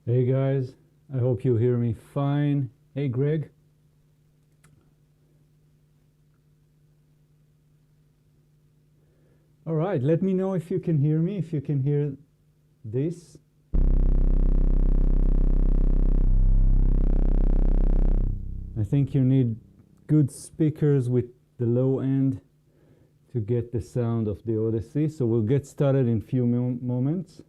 Hey guys, I hope you hear me fine. Hey Greg. All right, let me know if you can hear me, if you can hear this. I think you need good speakers with the low end to get the sound of the Odyssey. So we'll get started in a few moments.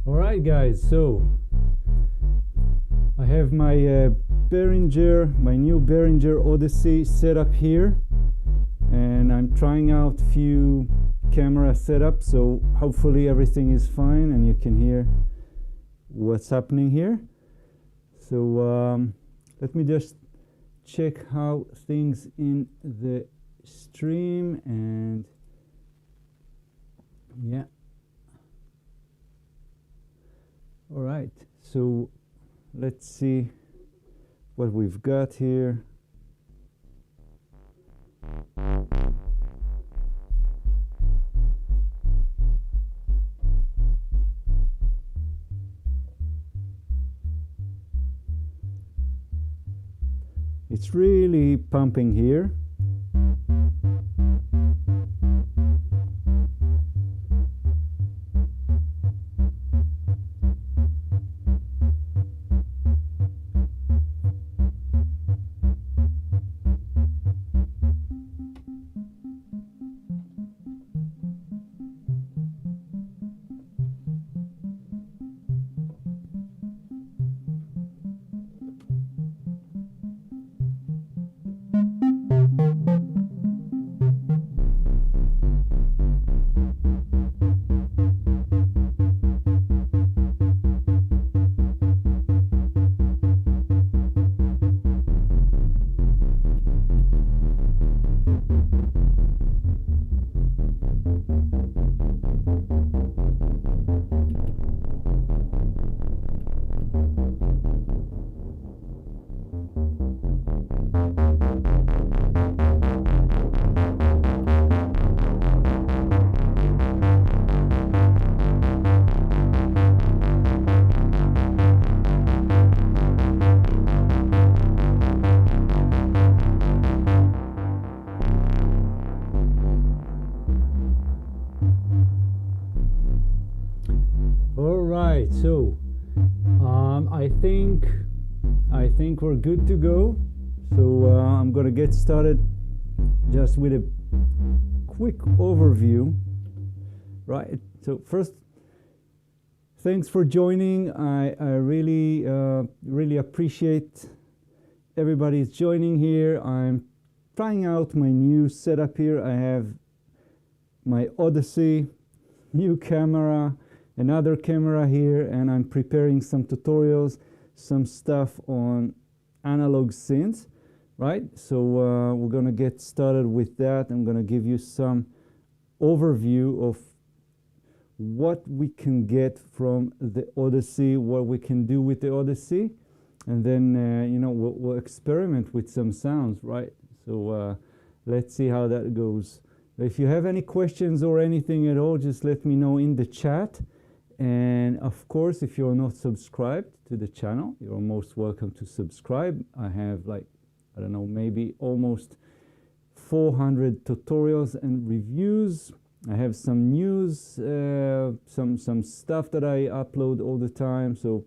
Alright guys, so I have my my new Behringer Odyssey set up here, and I'm trying out few camera setups, so hopefully everything is fine and you can hear what's happening here. So let me just check how things in the stream, and yeah. All right, so let's see what we've got here. It's really pumping here. So I think we're good to go. So I'm gonna get started just with a quick overview. Right. So first, thanks for joining. I really appreciate everybody's joining here. I'm trying out my new setup here. I have my Odyssey, new camera, another camera here, and I'm preparing some tutorials, some stuff on analog synths, right? So we're gonna get started with that. I'm gonna give you some overview of what we can get from the Odyssey, what we can do with the Odyssey, and then you know, we'll experiment with some sounds, right? So let's see how that goes. If you have any questions or anything at all, just let me know in the chat. And of course, if you're not subscribed to the channel, you're most welcome to subscribe. I have, like, I don't know, maybe almost 400 tutorials and reviews. I have some news, some stuff that I upload all the time. So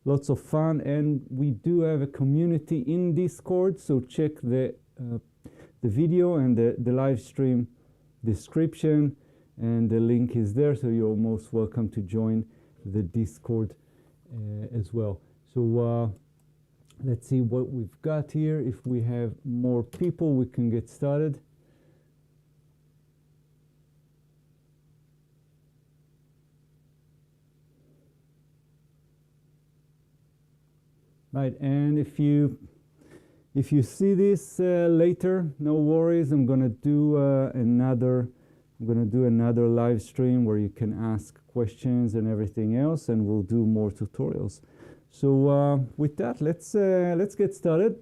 lots of fun, and we do have a community in Discord, so check the video and the live stream description, and the link is there, so you're most welcome to join the Discord as well. So let's see what we've got here. If we have more people, we can get started. Right, and if you see this later, no worries. I'm gonna do another live stream where you can ask questions and everything else, and we'll do more tutorials. So with that, let's get started.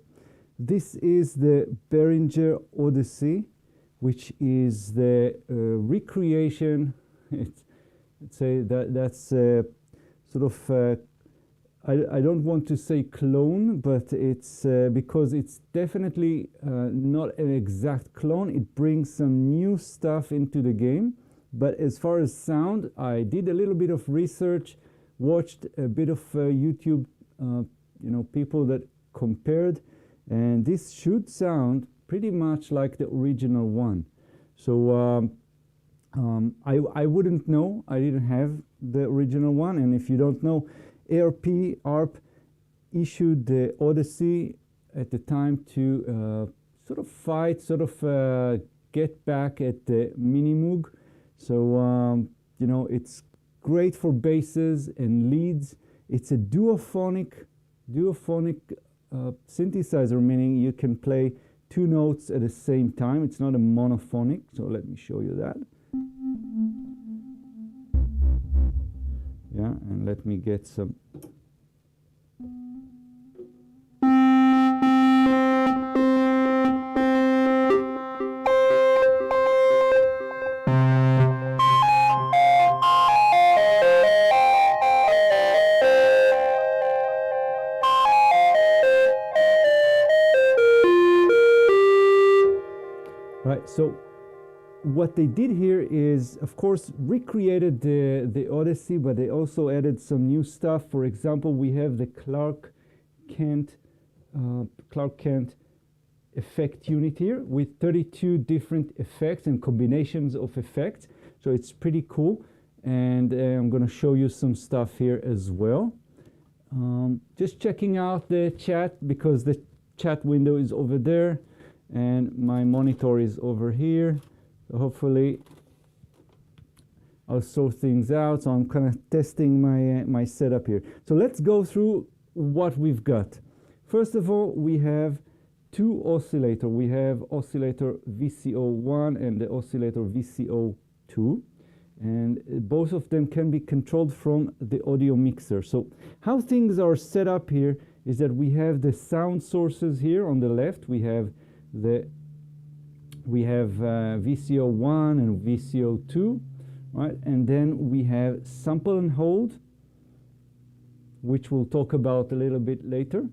This is the Behringer Odyssey, which is the recreation. Let's say that's sort of. I don't want to say clone, but it's because it's definitely not an exact clone. It brings some new stuff into the game. But as far as sound, I did a little bit of research, watched a bit of YouTube, people that compared, and this should sound pretty much like the original one. So I wouldn't know. I didn't have the original one, and if you don't know, ARP issued the Odyssey at the time to sort of get back at the Minimoog. So it's great for basses and leads. It's a duophonic synthesizer, meaning you can play two notes at the same time. It's not a monophonic. So let me show you that. Yeah, and let me get some. Right, so what they did here is, of course, recreated the Odyssey, but they also added some new stuff. For example, we have the Clark Kent effect unit here with 32 different effects and combinations of effects. So it's pretty cool. And I'm going to show you some stuff here as well. Just checking out the chat, because the chat window is over there and my monitor is over here. So hopefully I'll sort things out. So I'm kind of testing my setup here. So let's go through what we've got. First of all, we have two oscillators. We have oscillator VCO1 and the oscillator VCO2. And both of them can be controlled from the audio mixer. So how things are set up here is that we have the sound sources here on the left. We have VCO1 and VCO2, right? And then we have sample and hold, which we'll talk about a little bit later.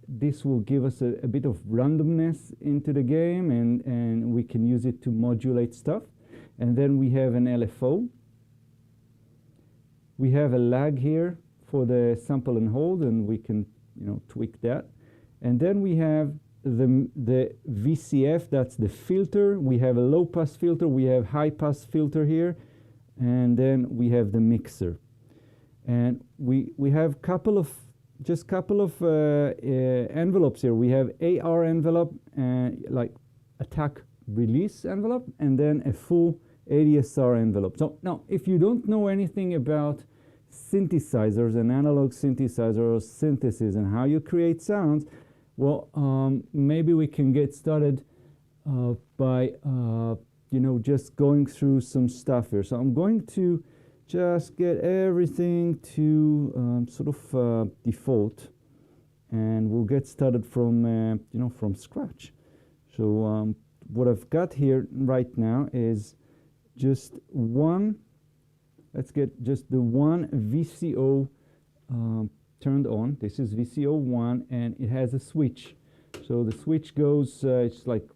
This will give us a bit of randomness into the game, and we can use it to modulate stuff. And then we have an LFO. We have a lag here for the sample and hold, and we can tweak that. And then we have the VCF, that's the filter. We have a low pass filter, we have high pass filter here, and then we have the mixer. And we have couple of envelopes here. We have AR envelope, like attack release envelope, and then a full ADSR envelope. So now, if you don't know anything about synthesizers and analog synthesizers, synthesis, and how you create sounds, well, maybe we can get started by just going through some stuff here. So I'm going to just get everything to sort of default, and we'll get started from from scratch. So what I've got here right now is just one. Let's get just the one VCO turned on. This is VCO1, and it has a switch. So the switch goes, it's like,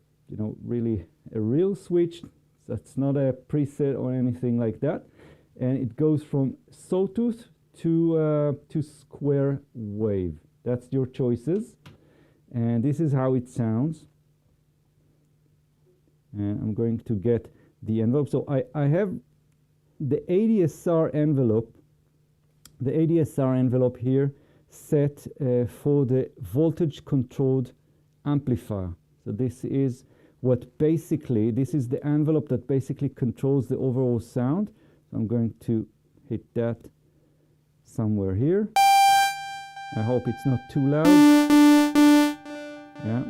really a real switch. That's not a preset or anything like that. And it goes from sawtooth to square wave. That's your choices, and this is how it sounds. And I'm going to get the envelope. So I have the ADSR envelope. The ADSR envelope here set for the voltage controlled amplifier. So this is what basically, this is the envelope that basically controls the overall sound. So I'm going to hit that somewhere here. I hope it's not too loud. Yeah.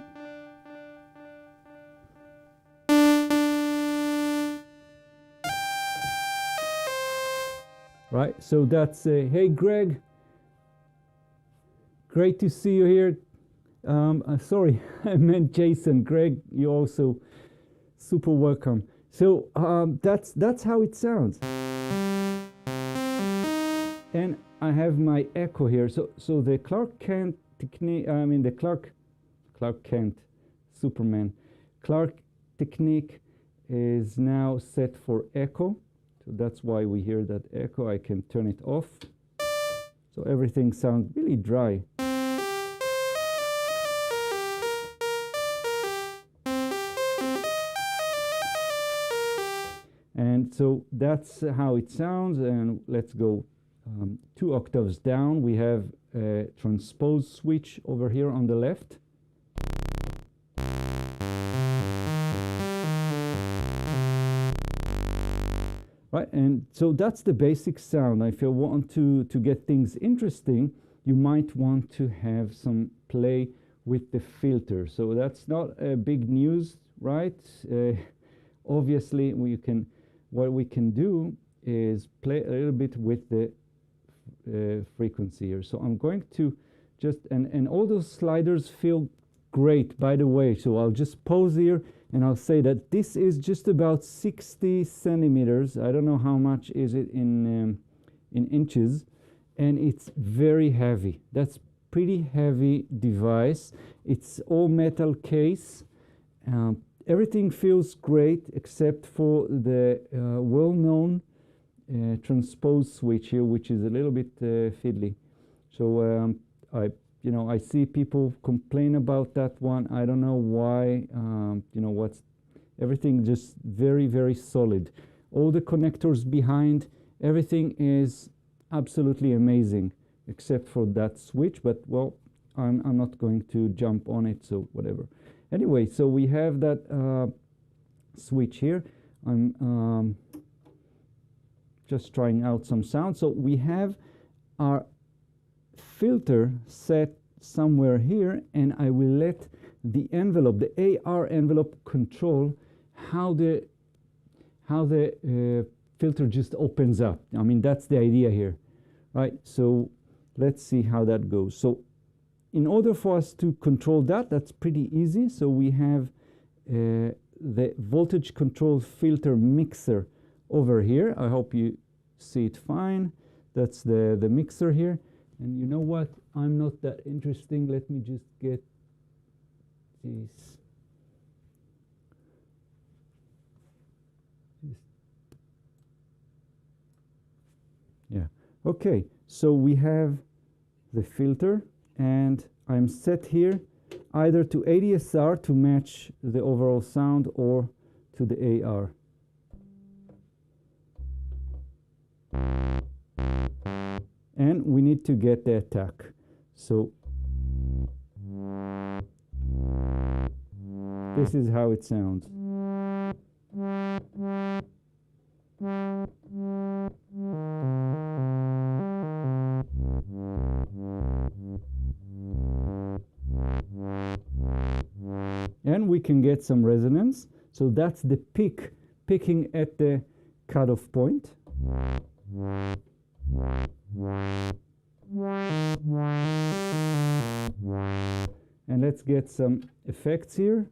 Right, so that's hey Greg, great to see you here. Sorry, I meant Jason. Greg, you're also super welcome. So that's how it sounds. And I have my echo here. So the Clark Kent technique, I mean the Clark Kent, Superman. Clark technique is now set for echo. So that's why we hear that echo. I can turn it off. So everything sounds really dry. And so that's how it sounds. And let's go 2 octaves down. We have a transpose switch over here on the left. Right, and so that's the basic sound. If you want to get things interesting, you might want to have some play with the filter. So that's not a big news, right? Obviously, what we can do is play a little bit with the frequency here. So I'm going to just, and all those sliders feel great, by the way. So I'll just pause here. And I'll say that this is just about 60 centimeters. I don't know how much is it in inches. And it's very heavy. That's pretty heavy device. It's all metal case. Everything feels great except for the well-known transpose switch here, which is a little bit fiddly. So I see people complain about that one. I don't know why. Everything just very, very solid. All the connectors behind, everything is absolutely amazing, except for that switch. But well, I'm not going to jump on it, so whatever. Anyway, so we have that switch here. I'm just trying out some sound. So we have our filter set somewhere here, and I will let the envelope, the AR envelope, control how the filter just opens up. I mean, that's the idea here, right? So let's see how that goes. So in order for us to control that, that's pretty easy. So we have the voltage control filter mixer over here. I hope you see it fine. That's the mixer here. And you know what? I'm not that interesting. Let me just get this. Yeah. Okay. So we have the filter, and I'm set here either to ADSR to match the overall sound or to the AR. And we need to get the attack. So this is how it sounds. And we can get some resonance. So that's the picking at the cutoff point. And let's get some effects here.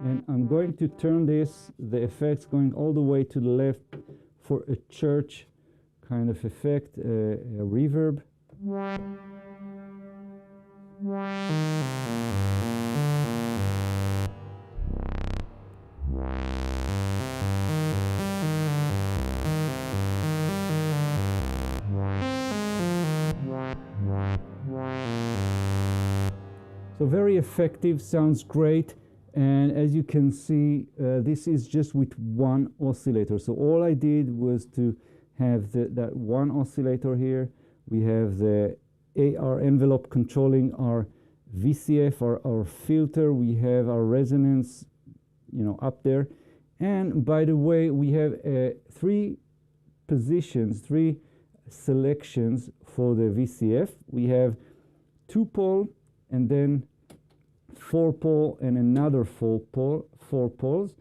And I'm going to turn the effects going all the way to the left for a church kind of effect, a reverb. So very effective, sounds great. And as you can see, this is just with one oscillator. So all I did was to have that one oscillator here. We have the AR envelope controlling our VCF, our filter. We have our resonance, you know, up there. And by the way, we have three selections for the VCF. We have 2-pole and then 4-pole and another 4 poles.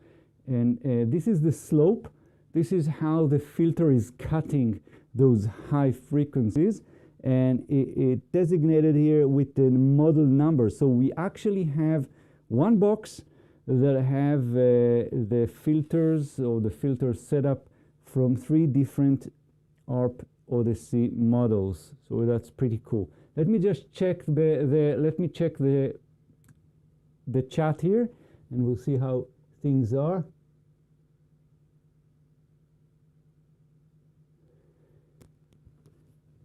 And this is the slope. This is how the filter is cutting those high frequencies. And it designated here with the model number. So we actually have one box that have the filters or the filter setup from 3 different Arp Odyssey models. So that's pretty cool. Let me just check the chat here, and we'll see how things are.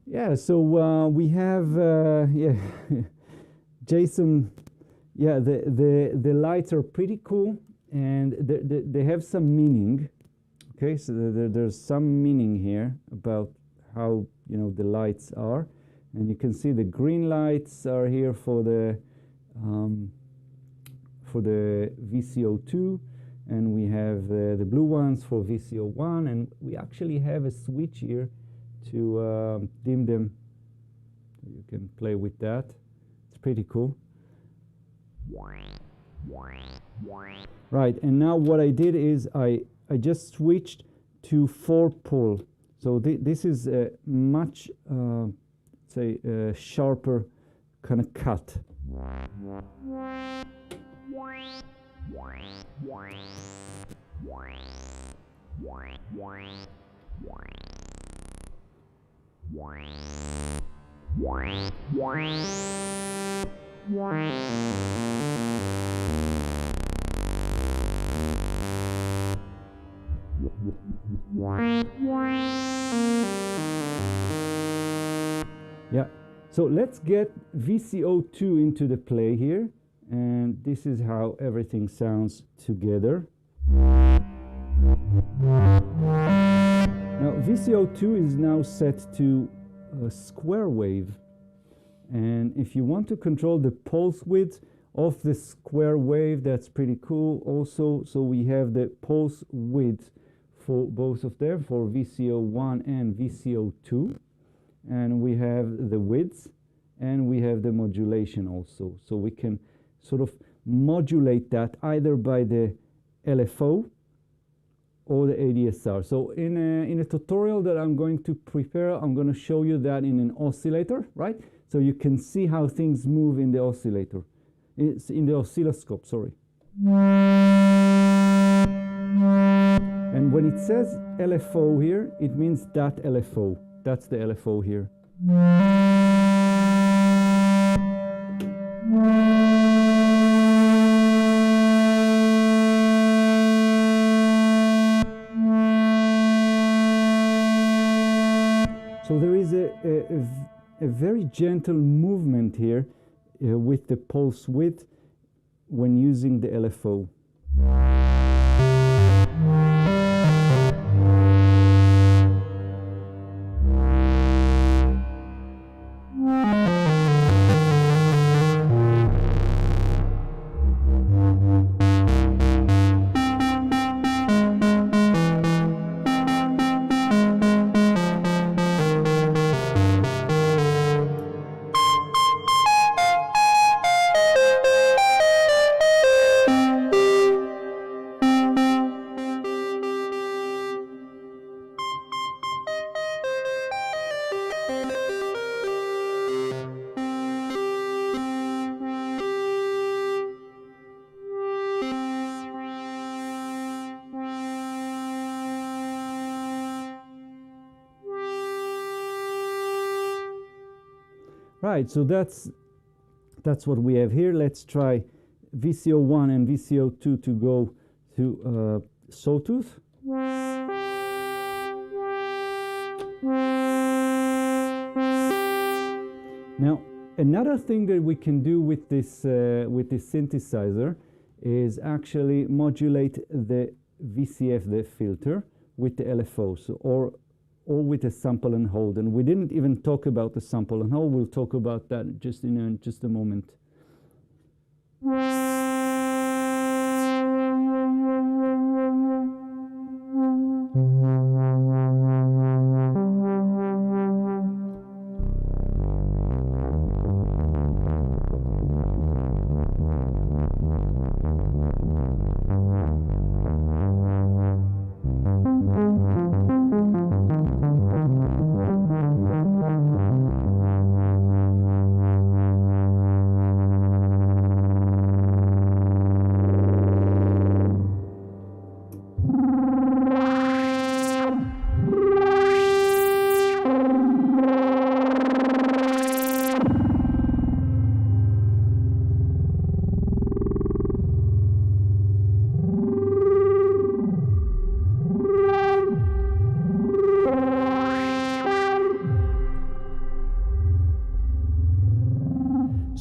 Yeah, so we have yeah, Jason. Yeah, the lights are pretty cool, and they have some meaning. Okay, so there's some meaning here about how, you know, the lights are, and you can see the green lights are here for the VCO2, and we have the blue ones for VCO1, and we actually have a switch here to dim them. You can play with that. It's pretty cool. Right, and now what I did is I just switched to 4-pole. So this is a much, say, sharper kind of cut. Yeah, so let's get VCO2 into the play here, and this is how everything sounds together. Now VCO2 is now set to a square wave, and if you want to control the pulse width of the square wave, that's pretty cool also. So we have the pulse width for both of them, for VCO1 and VCO2, and we have the width and we have the modulation also. So we can sort of modulate that either by the LFO or the ADSR. So in a tutorial that I'm going to prepare, I'm going to show you that in an oscillator, right? So you can see how things move in the oscillator. It's in the oscilloscope, sorry. And when it says LFO here, it means that LFO. That's the LFO here. So there is a very gentle movement here with the pulse width when using the LFO. Right, so that's what we have here. Let's try VCO1 and VCO2 to go to sawtooth. Now, Another thing that we can do with this synthesizer is actually modulate the VCF, the filter, with the LFO, so, or with a sample and hold. And we didn't even talk about the sample and hold. We'll talk about that just in just a moment.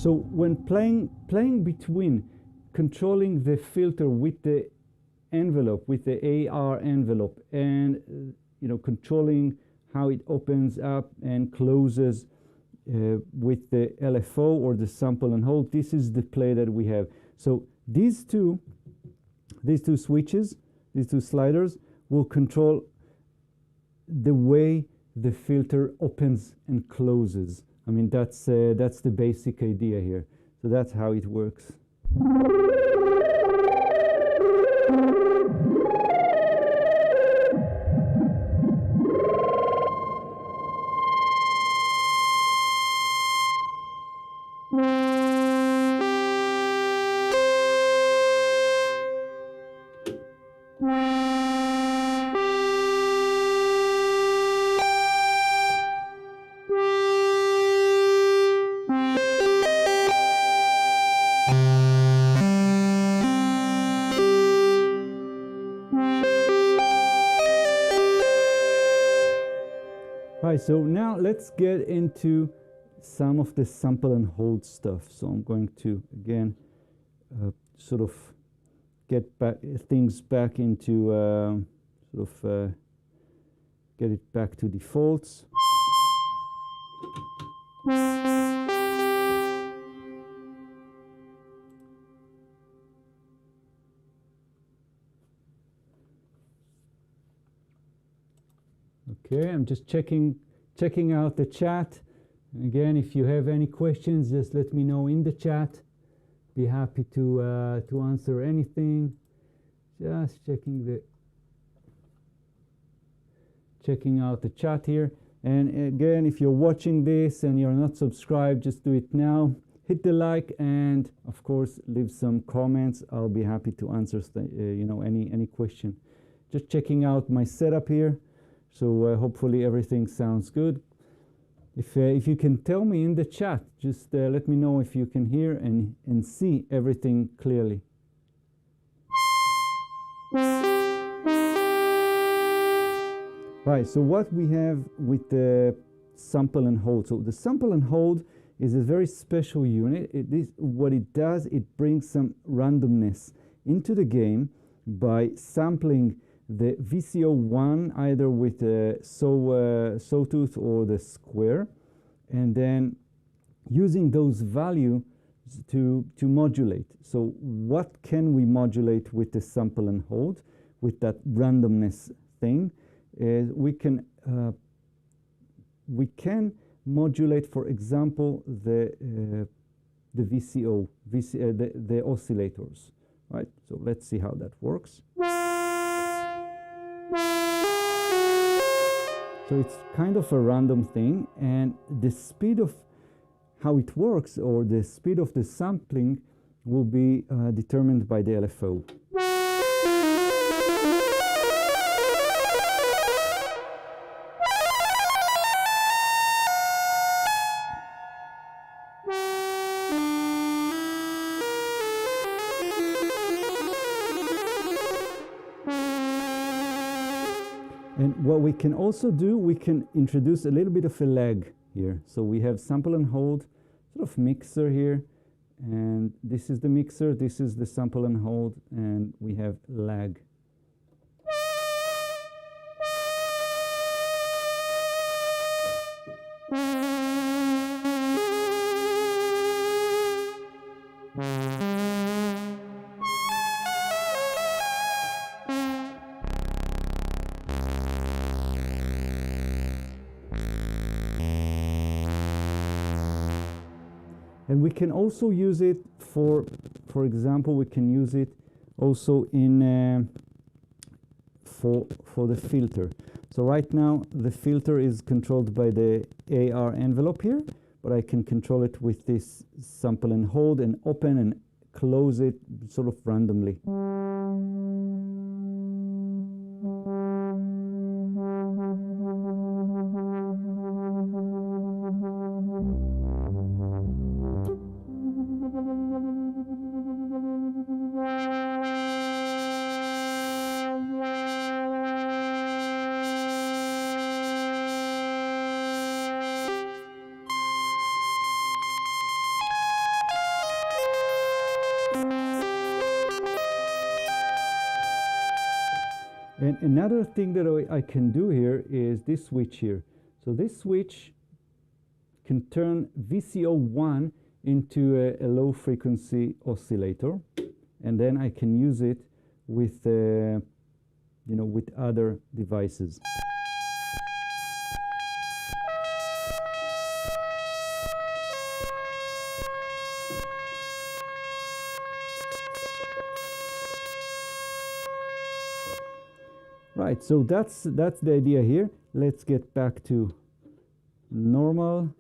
So when playing between controlling the filter with the envelope, with the AR envelope, and controlling how it opens up and closes with the LFO or the sample and hold, this is the play that we have. So these two switches, these two sliders, will control the way the filter opens and closes. I mean, that's the basic idea here. So that's how it works. Right, so now let's get into some of the sample and hold stuff. So I'm going to again sort of get things back into get it back to defaults. Okay, I'm just checking out the chat. Again, if you have any questions, just let me know in the chat. Be happy to answer anything. Just checking out the chat here. And again, if you're watching this and you're not subscribed, just do it now. Hit the like and of course leave some comments. I'll be happy to answer any question. Just checking out my setup here. So hopefully everything sounds good. If you can tell me in the chat, just let me know if you can hear and see everything clearly. Right, so what we have with the sample and hold. So the sample and hold is a very special unit. What it does, it brings some randomness into the game by sampling the VCO1 either with the sawtooth or the square, and then using those values to modulate. So what can we modulate with the sample and hold, with that randomness thing? Is we can modulate, for example, the VCO, the oscillators, right? So let's see how that works. So it's kind of a random thing, and the speed of how it works, or the speed of the sampling, will be determined by the LFO. And what we can also do, we can introduce a little bit of a lag here. So we have sample and hold, sort of mixer here, and this is the mixer, this is the sample and hold, and we have lag. And we can also use it for example, we can use it also in for the filter. So right now the filter is controlled by the AR envelope here, but I can control it with this sample and hold and open and close it sort of randomly. And another thing that I can do here is this switch here. So this switch can turn VCO1 into a low frequency oscillator, and then I can use it with with other devices. Right, so that's the idea here. Let's get back to normal.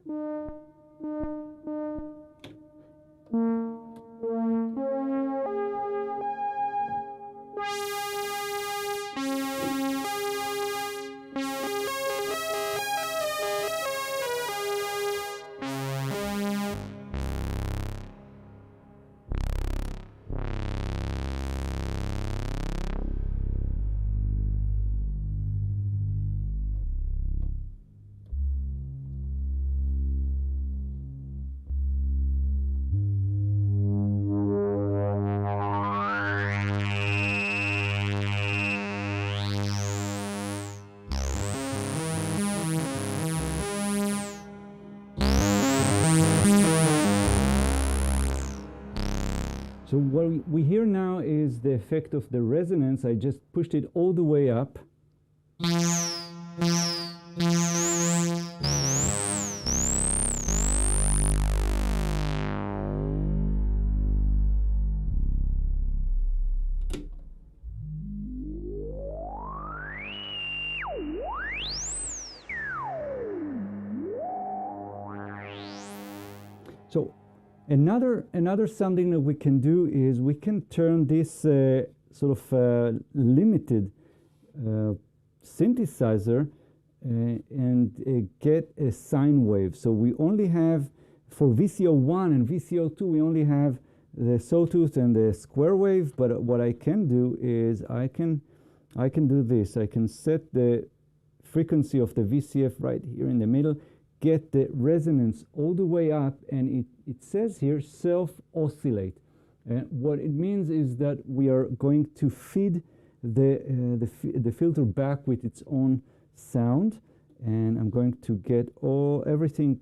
So what we hear now is the effect of the resonance. I just pushed it all the way up. So another something that we can do is we can turn this sort of limited synthesizer and get a sine wave. So we only have, for VCO1 and VCO2, we only have the sawtooth and the square wave, but what I can do is I can do this. I can set the frequency of the VCF right here in the middle, get the resonance all the way up, and it says here self-oscillate. And what it means is that we are going to feed the filter back with its own sound, and I'm going to get everything,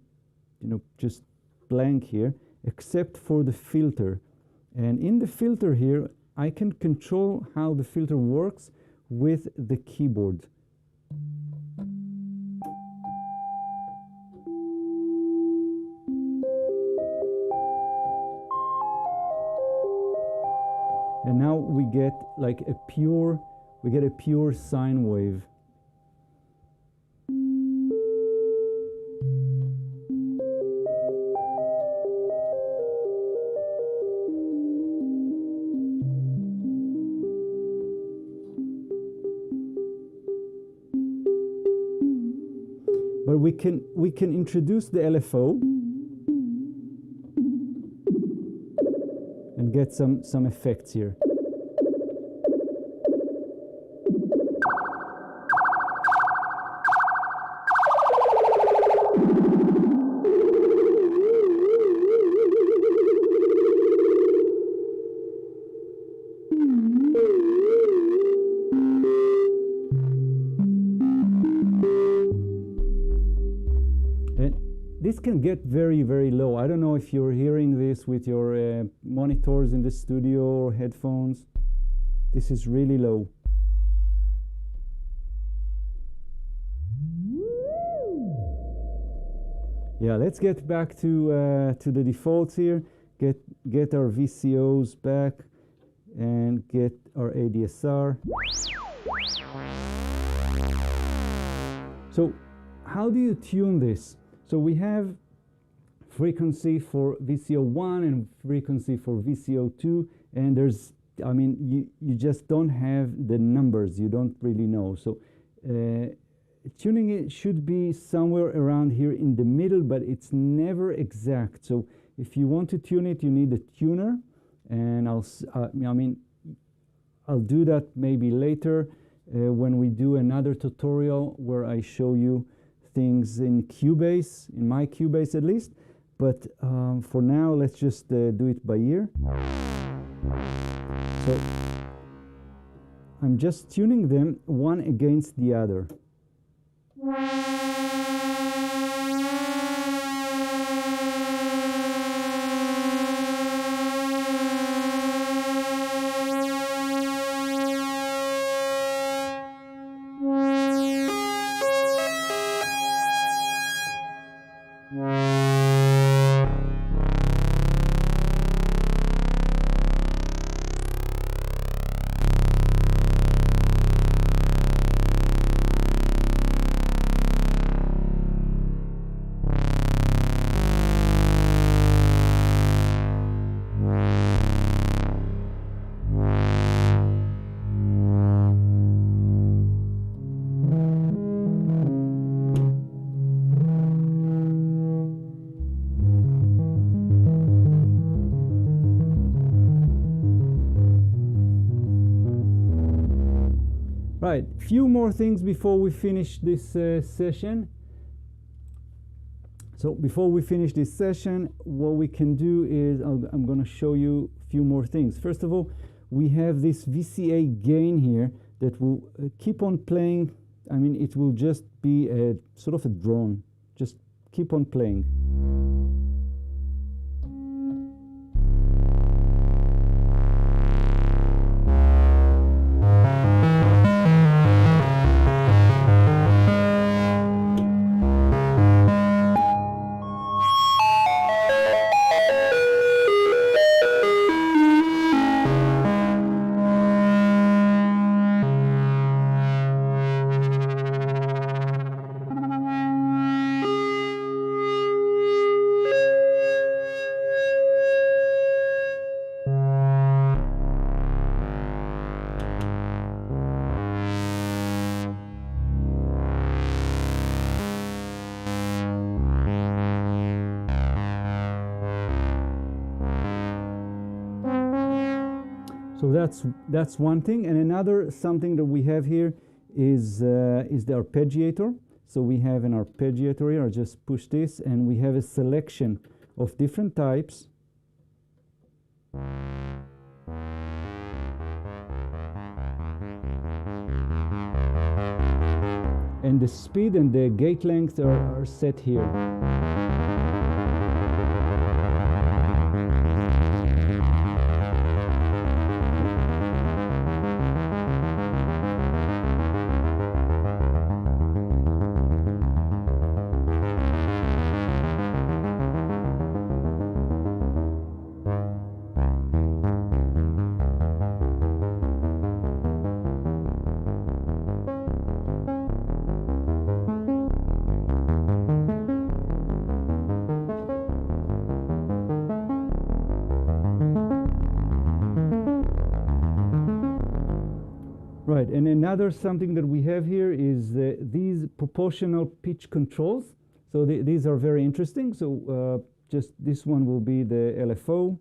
just blank here, except for the filter. And in the filter here, I can control how the filter works with the keyboard. And now we get like a pure sine wave. But we can introduce the LFO and get some effects here. this can get very, very low. I don't know if you're hearing this with your monitors in the studio or headphones. This is really low. Yeah, let's get back to the defaults here. Get our VCOs back and get our ADSR. So how do you tune this? So we have frequency for VCO1 and frequency for VCO2, and there's, I mean, you just don't have the numbers. You don't really know. So tuning it should be somewhere around here in the middle, but it's never exact. So if you want to tune it, you need a tuner, and I'll do that maybe later when we do another tutorial where I show you things in Cubase, in my Cubase at least. But for now, let's just do it by ear. So I'm just tuning them one against the other. Right, few more things before we finish this session. So before we finish this session, what we can do is I'm going to show you a few more things. First of all, we have this VCA gain here that will keep on playing. I mean, it will just be a sort of a drone. Just keep on playing. So that's one thing, and another something that we have here is the arpeggiator. So we have an arpeggiator here. I'll just push this, and we have a selection of different types. And the speed and the gate length are set here. Right, and another something that we have here is these proportional pitch controls. So these are very interesting. So just this one will be the LFO.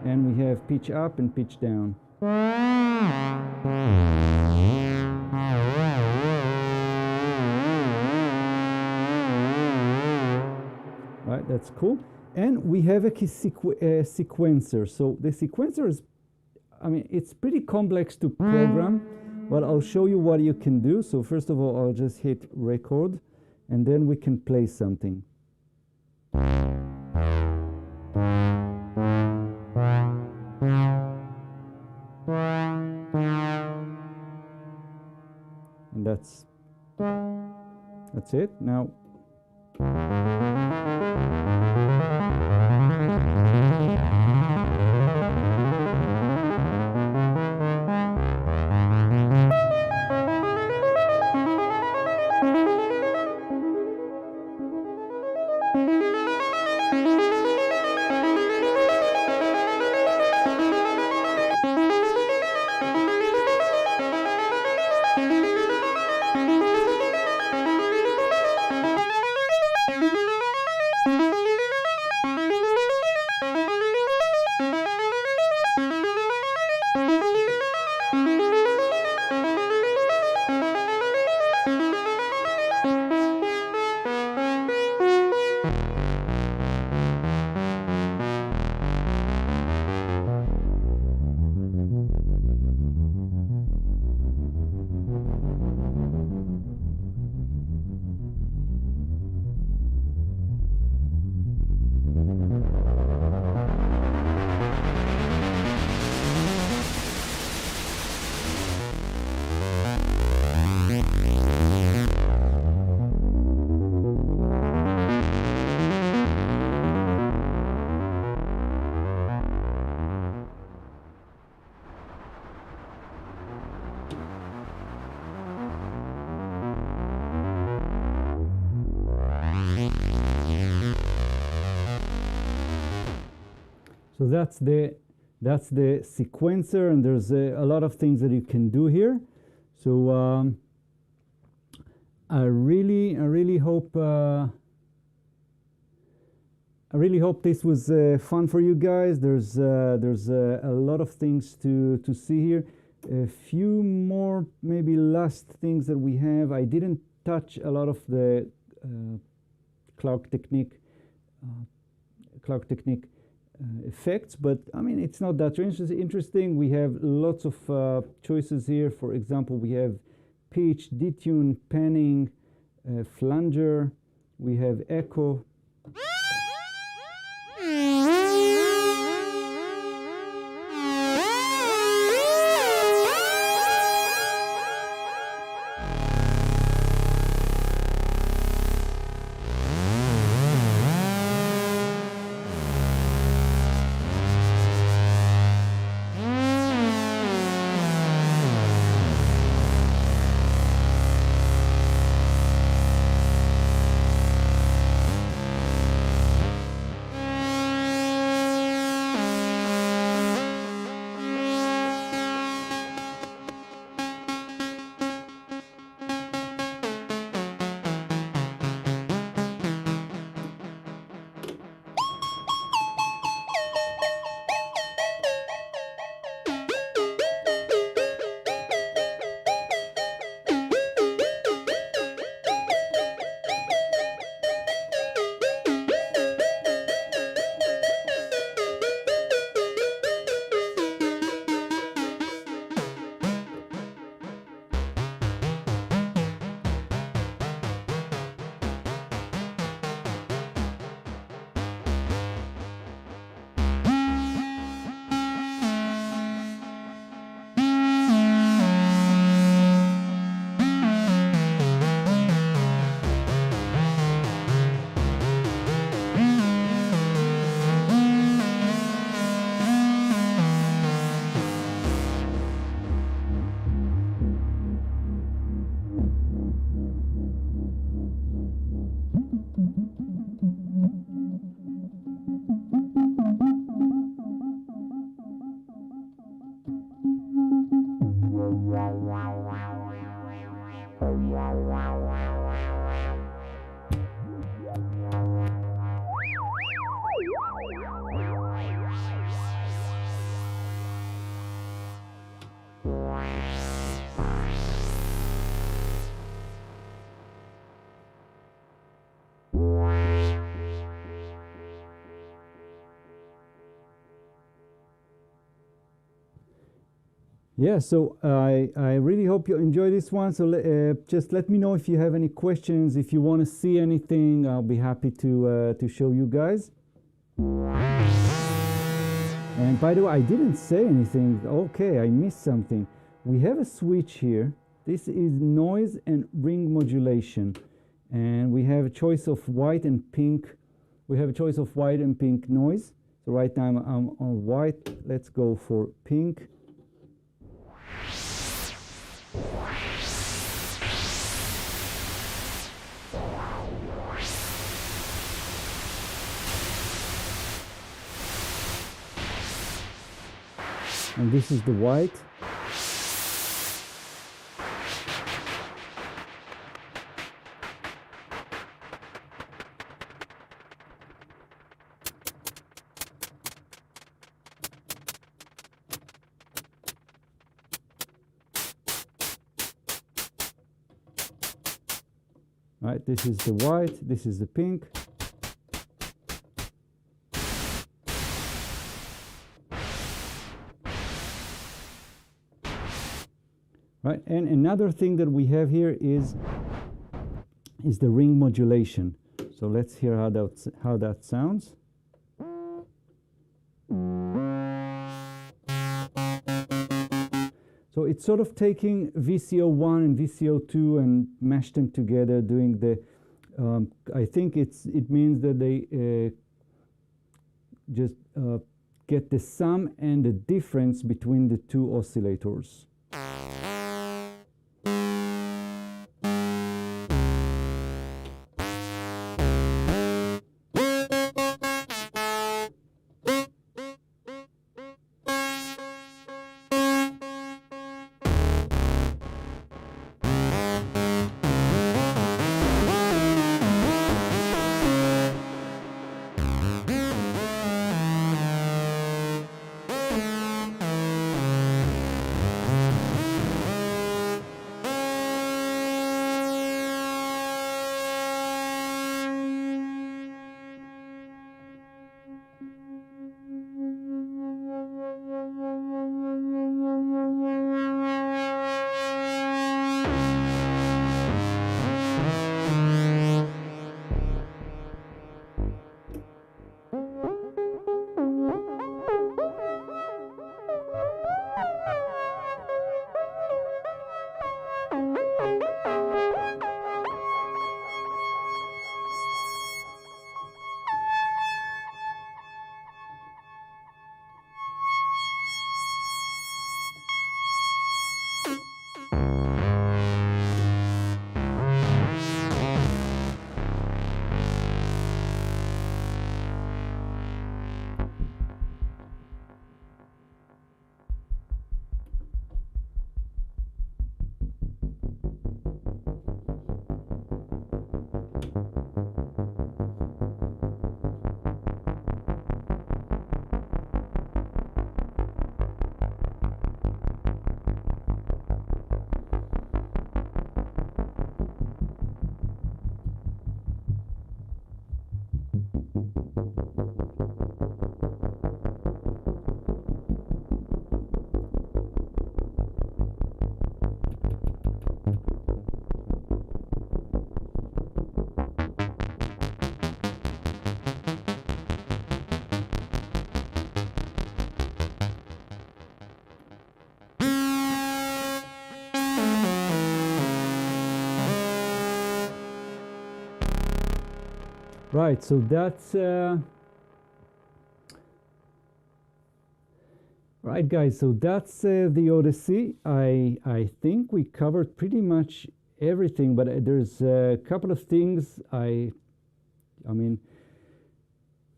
And we have pitch up and pitch down. Right, that's cool. And we have a sequencer. So the sequencer is, I mean, it's pretty complex to program, but I'll show you what you can do. So first of all, I'll just hit record, and then we can play something. And that's it. Now so that's the sequencer, and there's a lot of things that you can do here. So I really hope this was fun for you guys. There's a lot of things to see here. A few more maybe last things that we have. I didn't touch a lot of the clock technique effects, but I mean, it's not that interesting. We have lots of choices here. For example, we have pitch, detune, panning, flanger, we have echo. Yeah, so I really hope you enjoy this one. So just let me know if you have any questions. If you want to see anything, I'll be happy to show you guys. And by the way, I didn't say anything. Okay, I missed something. We have a switch here. This is noise and ring modulation. And we have a choice of white and pink. We have a choice of white and pink noise. So right now I'm on white. Let's go for pink. And this is the white. Right, this is the white, this is the pink. Right, and another thing that we have here is the ring modulation. So let's hear how that sounds. So it's sort of taking VCO1 and VCO2 and mash them together, doing the, I think it means that they just get the sum and the difference between the two oscillators. Right, so that's right, guys. So that's the Odyssey. I think we covered pretty much everything, but there's a couple of things. I mean,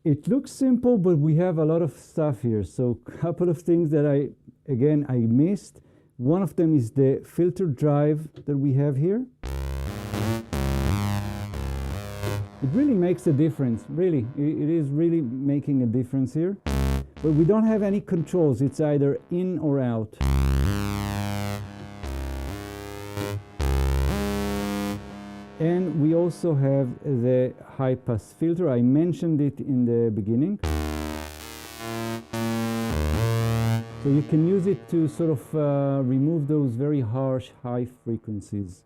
it looks simple, but we have a lot of stuff here. So a couple of things that I missed. One of them is the filter drive that we have here. It really makes a difference, really. It is really making a difference here. But we don't have any controls. It's either in or out. And we also have the high pass filter. I mentioned it in the beginning. So you can use it to sort of remove those very harsh high frequencies.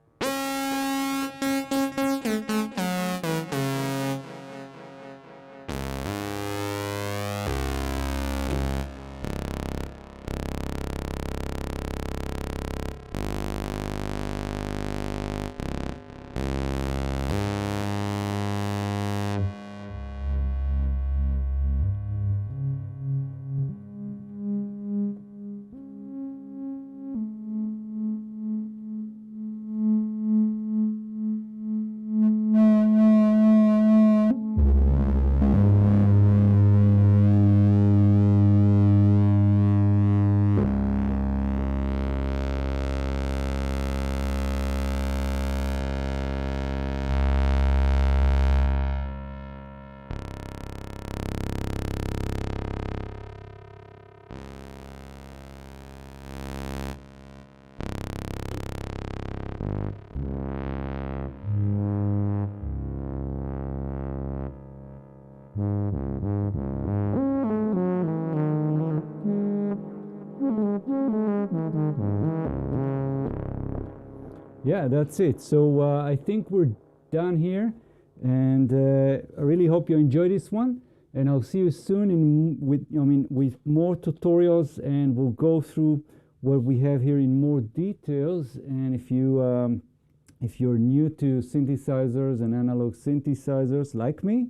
Yeah, that's it. So I think we're done here, and I really hope you enjoyed this one. And I'll see you soon with more tutorials, and we'll go through what we have here in more details. And if you're new to synthesizers and analog synthesizers like me,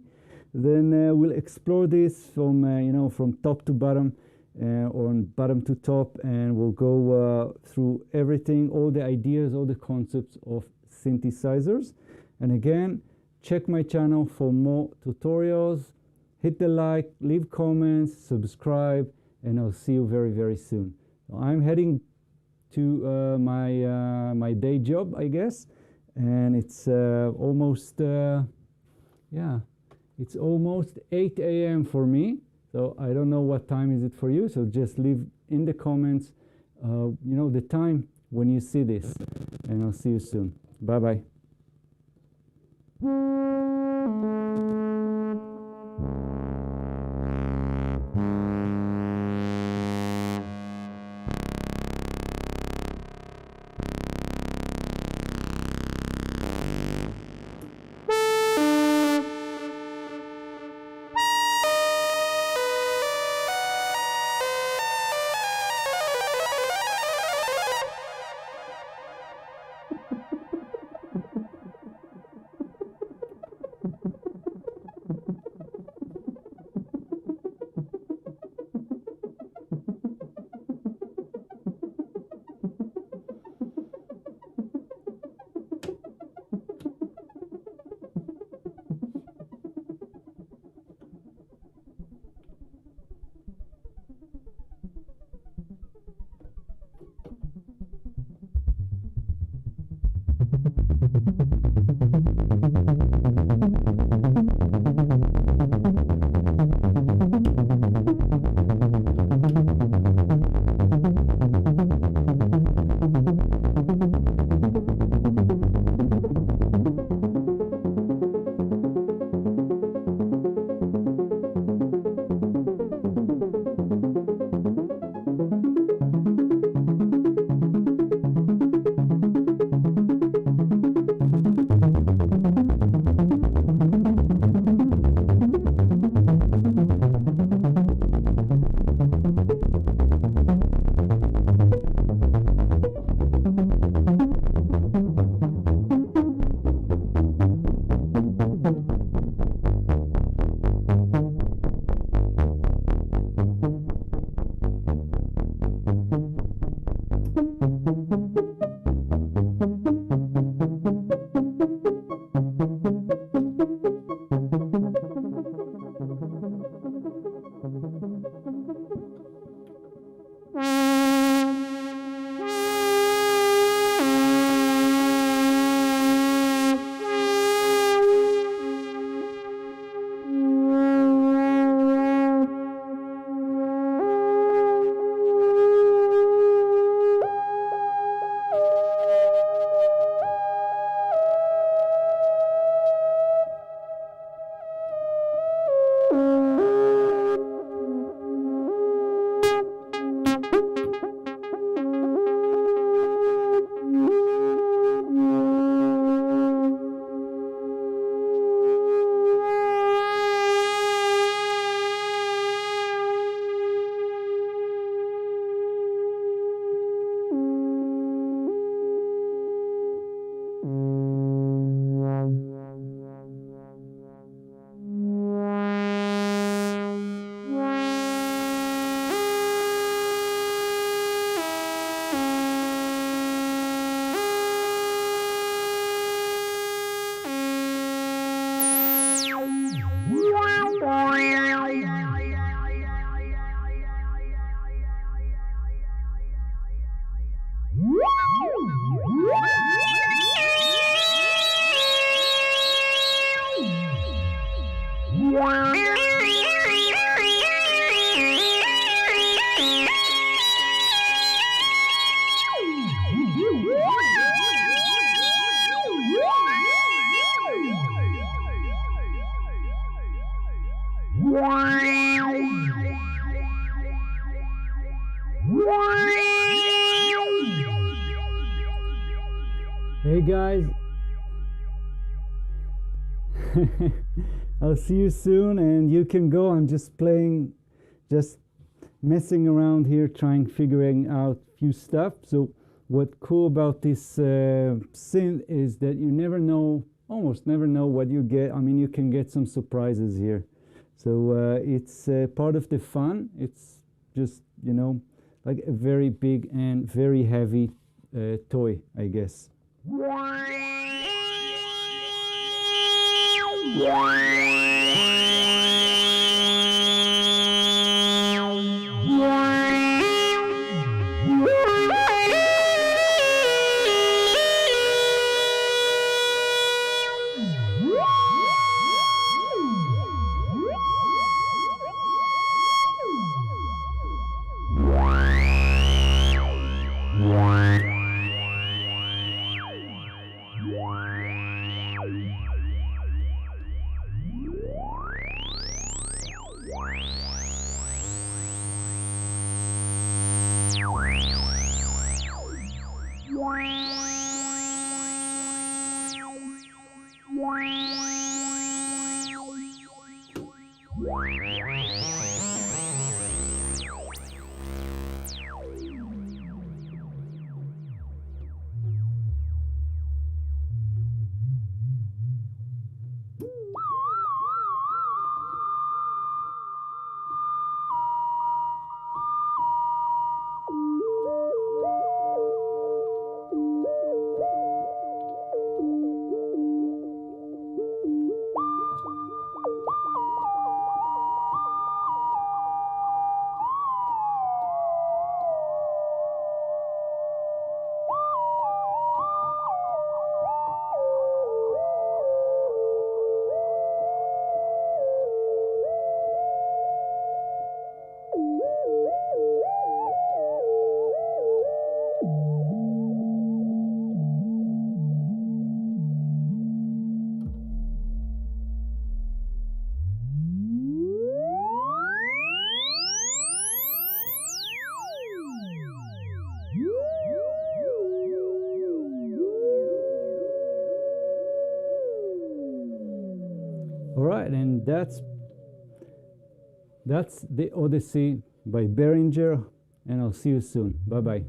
then we'll explore this from from top to bottom. Or bottom to top, and we'll go through everything, all the ideas, all the concepts of synthesizers. And again, check my channel for more tutorials. Hit the like, leave comments, subscribe, and I'll see you very, very soon. So I'm heading to my day job, I guess, and it's almost it's almost 8 a.m. for me. So I don't know what time is it for you, so just leave in the comments, the time when you see this, and I'll see you soon. Bye-bye. Hey guys, I'll see you soon, and you can go. I'm just playing, just messing around here, figuring out few stuff. So what's cool about this synth is that you never know, almost never know what you get. I mean, you can get some surprises here. So it's part of the fun. It's just, you know, like a very big and very heavy toy, I guess. All right, and that's the Odyssey by Behringer, and I'll see you soon. Bye-bye.